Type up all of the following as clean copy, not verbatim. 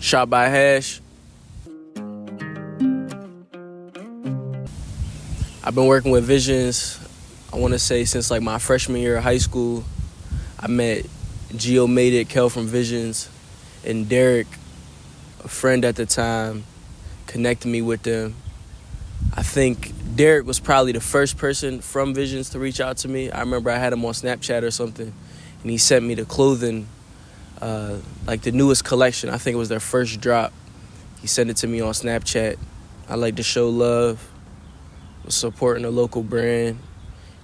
Shot by Hash. I've been working with Visions, I want to say since like my freshman year of high school. I met Gio Made It, Kel from Visions, and Derek, a friend at the time, connected me with them. I think Derek was probably the first person from Visions to reach out to me. I remember I had him on Snapchat or something, and he sent me the clothing, like the newest collection. I think it was their first drop. He sent it to me on Snapchat. I like to show love, was supporting a local brand.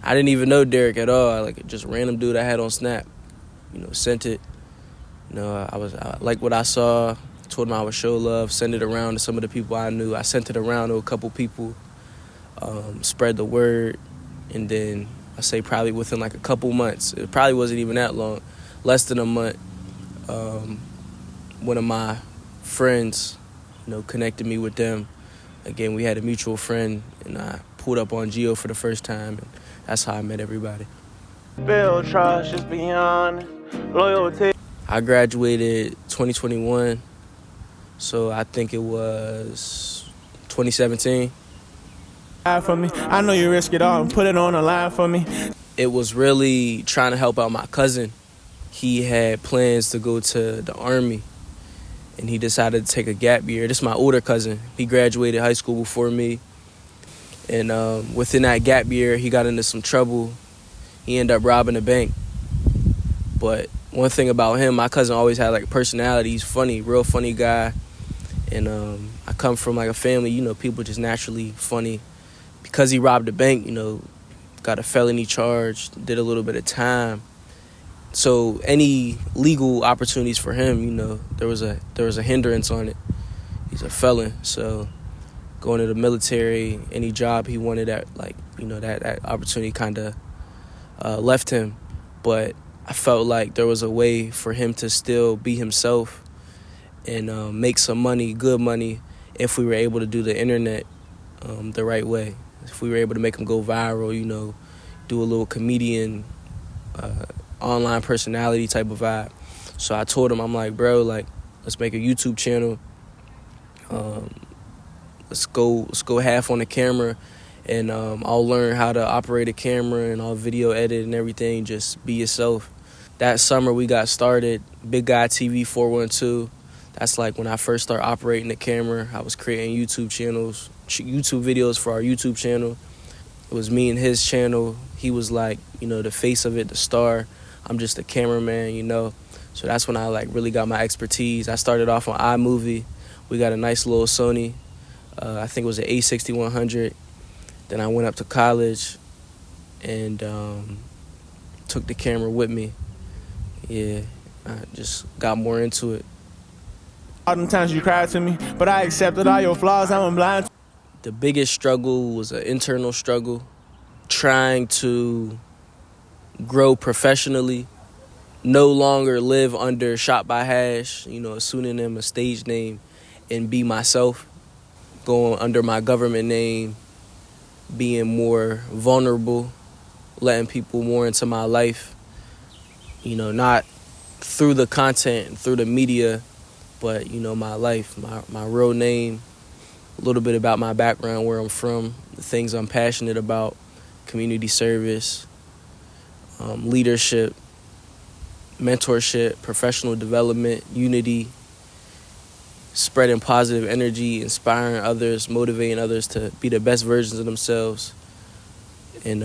I didn't even know Derek at all. I like just random dude I had on Snap. Sent it. I liked what I saw. Told him I would show love, send it around to some of the people I knew. I sent it around to a couple people, spread the word, and then I say probably within like a couple months, it probably wasn't even that long, less than a month, one of my friends, connected me with them. Again, we had a mutual friend, and I pulled up on Gio for the first time, and that's how I met everybody. Build trust is beyond loyalty. I graduated 2021. So I think it was 2017. For me, I know you risk it all and put it on the line for me. It was really trying to help out my cousin. He had plans to go to the Army, and he decided to take a gap year. This is my older cousin. He graduated high school before me. And within that gap year, he got into some trouble. He ended up robbing a bank. But one thing about him, my cousin always had like personality. He's funny, real funny guy. And I come from like a family, people just naturally funny. Because he robbed a bank, got a felony charge, did a little bit of time. So any legal opportunities for him, there was a hindrance on it. He's a felon, so going to the military, any job he wanted, that opportunity kind of left him. But I felt like there was a way for him to still be himself and make some money, good money, if we were able to do the internet the right way. If we were able to make him go viral, do a little comedian, online personality type of vibe. So I told him, I'm like, bro, let's make a YouTube channel. Let's go half on the camera, and I'll learn how to operate a camera, and I'll video edit and everything. Just be yourself. That summer we got started, Big Guy TV 412. That's like when I first started operating the camera. I was creating YouTube videos for our YouTube channel. It was me and his channel. He was like, the face of it, the star. I'm just a cameraman, So that's when I really got my expertise. I started off on iMovie. We got a nice little Sony. I think it was an A6100. Then I went up to college and took the camera with me. Yeah, I just got more into it. All them times you cried to me, but I accepted all your flaws, I'm blind. The biggest struggle was an internal struggle, trying to grow professionally, no longer live under Shot by Hash, a pseudonym, a stage name, and be myself, going under my government name, being more vulnerable, letting people more into my life, not through the content, through the media, but, my life, my real name, a little bit about my background, where I'm from, the things I'm passionate about, community service, leadership, mentorship, professional development, unity, spreading positive energy, inspiring others, motivating others to be the best versions of themselves, and,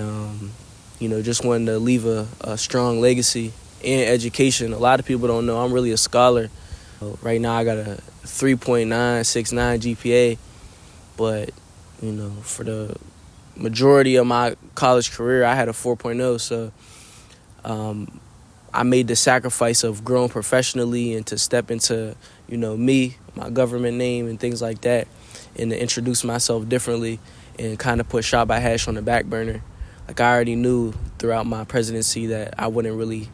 just wanting to leave a strong legacy and education. A lot of people don't know I'm really a scholar. Right now I got a 3.969 GPA, but, for the majority of my college career, I had a 4.0, so I made the sacrifice of growing professionally and to step into, me, my government name and things like that, and to introduce myself differently and kind of put Shot by Hash on the back burner. Like, I already knew throughout my presidency that I wouldn't really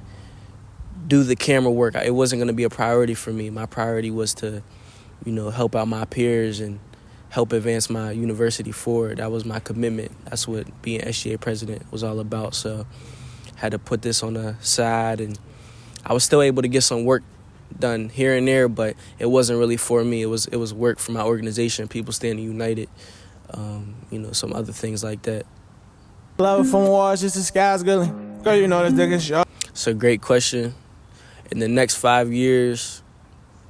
do the camera work. It wasn't going to be a priority for me. My priority was to, help out my peers and help advance my university forward. That was my commitment. That's what being SGA president was all about. So I had to put this on the side, and I was still able to get some work done here and there, but it wasn't really for me. It was work for my organization, People Standing United, some other things like that. Love from wars, just the sky's gully. Girl, you know this dick is short. It's a great question. In the next 5 years,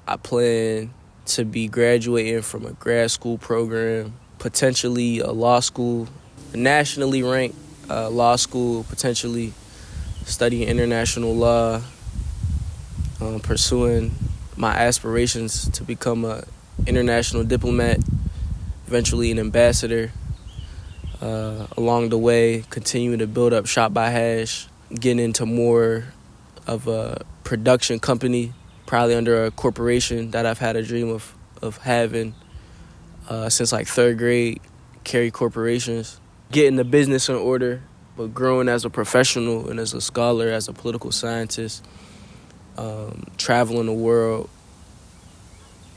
I plan to be graduating from a grad school program, potentially a law school, a nationally ranked law school, potentially studying international law, pursuing my aspirations to become an international diplomat, eventually an ambassador. Along the way, continuing to build up Shop by Hash, getting into more of a production company, probably under a corporation that I've had a dream of having since like 3rd grade, Carry Corporations. Getting the business in order, but growing as a professional and as a scholar, as a political scientist, traveling the world,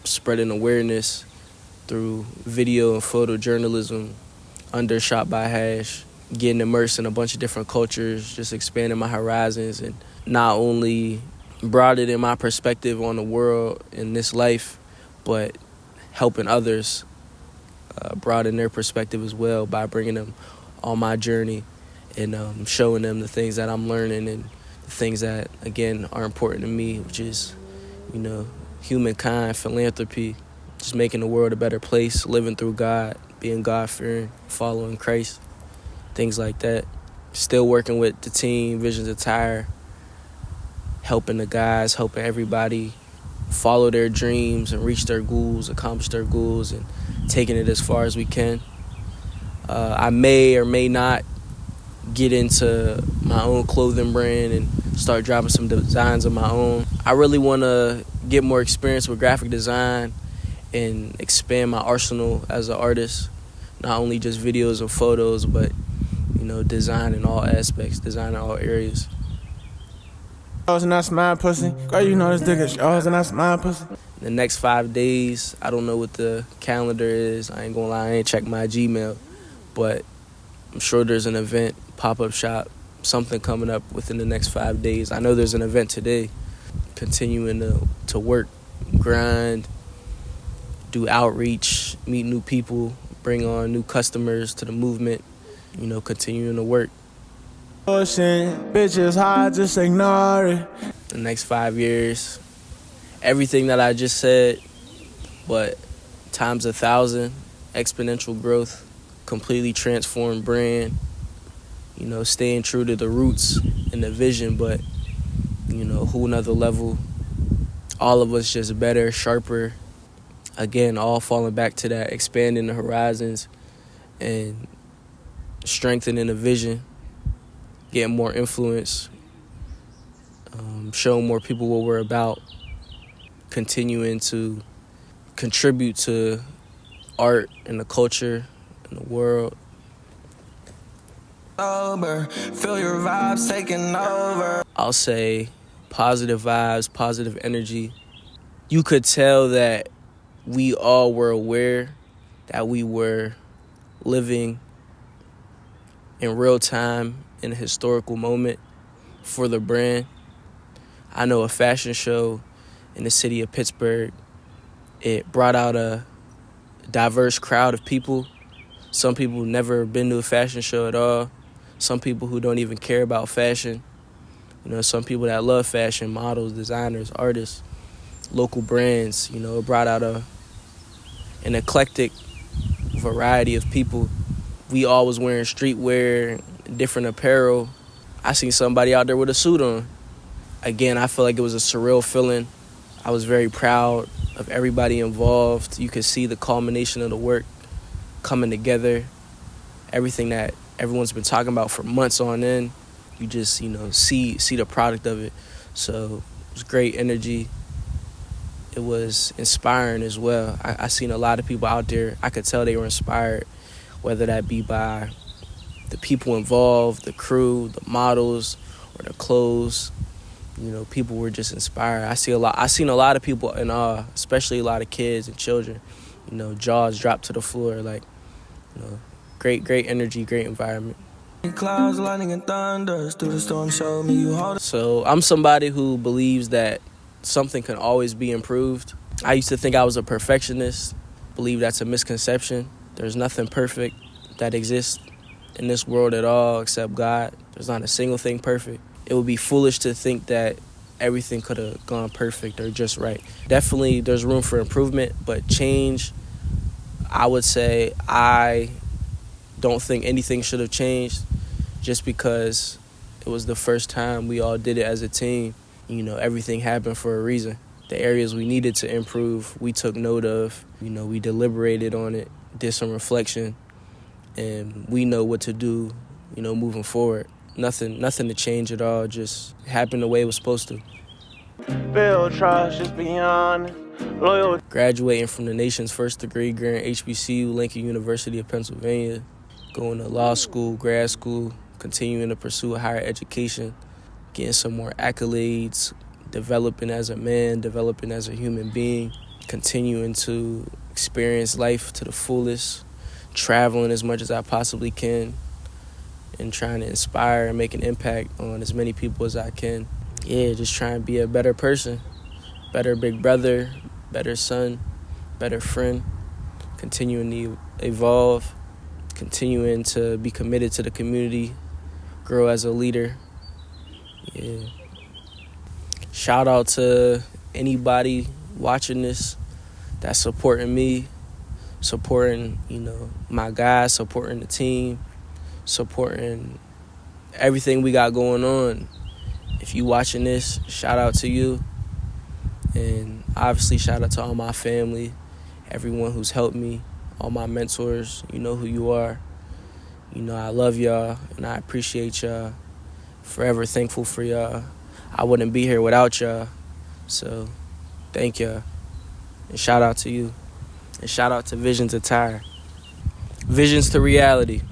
spreading awareness through video and photojournalism under Shop by Hash, getting immersed in a bunch of different cultures, just expanding my horizons and not only broadening my perspective on the world in this life, but helping others broaden their perspective as well by bringing them on my journey and showing them the things that I'm learning and the things that, again, are important to me, which is, humankind, philanthropy, just making the world a better place, living through God, being God-fearing, following Christ, things like that. Still working with the team, Visions Attire, helping the guys, helping everybody follow their dreams and reach their goals, accomplish their goals, and taking it as far as we can. I may or may not get into my own clothing brand and start dropping some designs of my own. I really want to get more experience with graphic design and expand my arsenal as an artist, not only just videos and photos, but design in all aspects, design in all areas. And that's my pussy. Girl, you know this dick is yours and that's my pussy. The next 5 days, I don't know what the calendar is. I ain't gonna lie, I ain't checked my Gmail, but I'm sure there's an event, pop-up shop, something coming up within the next 5 days. I know there's an event today. Continuing to work, grind, do outreach, meet new people, bring on new customers to the movement, continuing to work. Bitches high, just ignore it. The next 5 years, everything that I just said, but times 1,000, exponential growth, completely transformed brand, staying true to the roots and the vision, but, whole nother level. All of us just better, sharper. Again, all falling back to that, expanding the horizons and strengthening the vision, getting more influence, showing more people what we're about, continuing to contribute to art and the culture and the world. Feel your vibes taking over. I'll say positive vibes, positive energy. You could tell that we all were aware that we were living in real time in a historical moment for the brand. I know a fashion show in the city of Pittsburgh, it brought out a diverse crowd of people. Some people who've never been to a fashion show at all. Some people who don't even care about fashion. Some people that love fashion, models, designers, artists, local brands. It brought out an eclectic variety of people. We all was wearing streetwear, different apparel. I seen somebody out there with a suit on. Again, I feel like it was a surreal feeling. I was very proud of everybody involved. You could see the culmination of the work coming together. Everything that everyone's been talking about for months on end. You just, see the product of it. So it was great energy. It was inspiring as well. I seen a lot of people out there. I could tell they were inspired, whether that be by the people involved, the crew, the models, or the clothes. People were just inspired. I seen a lot of people in awe, especially a lot of kids and children. Jaws dropped to the floor. Great energy, great environment. Clouds, lightning, and thunders through the storm show me you hold. So I'm somebody who believes that something can always be improved. I used to think I was a perfectionist, believe that's a misconception. There's nothing perfect that exists in this world at all except God. There's not a single thing perfect. It would be foolish to think that everything could have gone perfect or just right. Definitely there's room for improvement, but change, I would say I don't think anything should have changed just because it was the first time we all did it as a team. Everything happened for a reason. The areas we needed to improve, we took note of. We deliberated on it, did some reflection, and we know what to do, moving forward. Nothing to change at all, just happened the way it was supposed to. Build trust just beyond loyal. Graduating from the nation's first degree grant, HBCU, Lincoln University of Pennsylvania, going to law school, grad school, continuing to pursue higher education, getting some more accolades, developing as a man, developing as a human being, continuing to experience life to the fullest, traveling as much as I possibly can, and trying to inspire and make an impact on as many people as I can. Yeah, just trying to be a better person, better big brother, better son, better friend, continuing to evolve, continuing to be committed to the community, grow as a leader. Yeah. Shout out to anybody watching this that's supporting me, supporting, my guys, supporting the team, supporting everything we got going on. If you watching this, shout out to you. And obviously shout out to all my family, everyone who's helped me, all my mentors. You know who you are. I love y'all and I appreciate y'all. Forever thankful for y'all. I wouldn't be here without y'all. So thank y'all. And shout out to you. And shout out to Visions Attire. Visions to reality.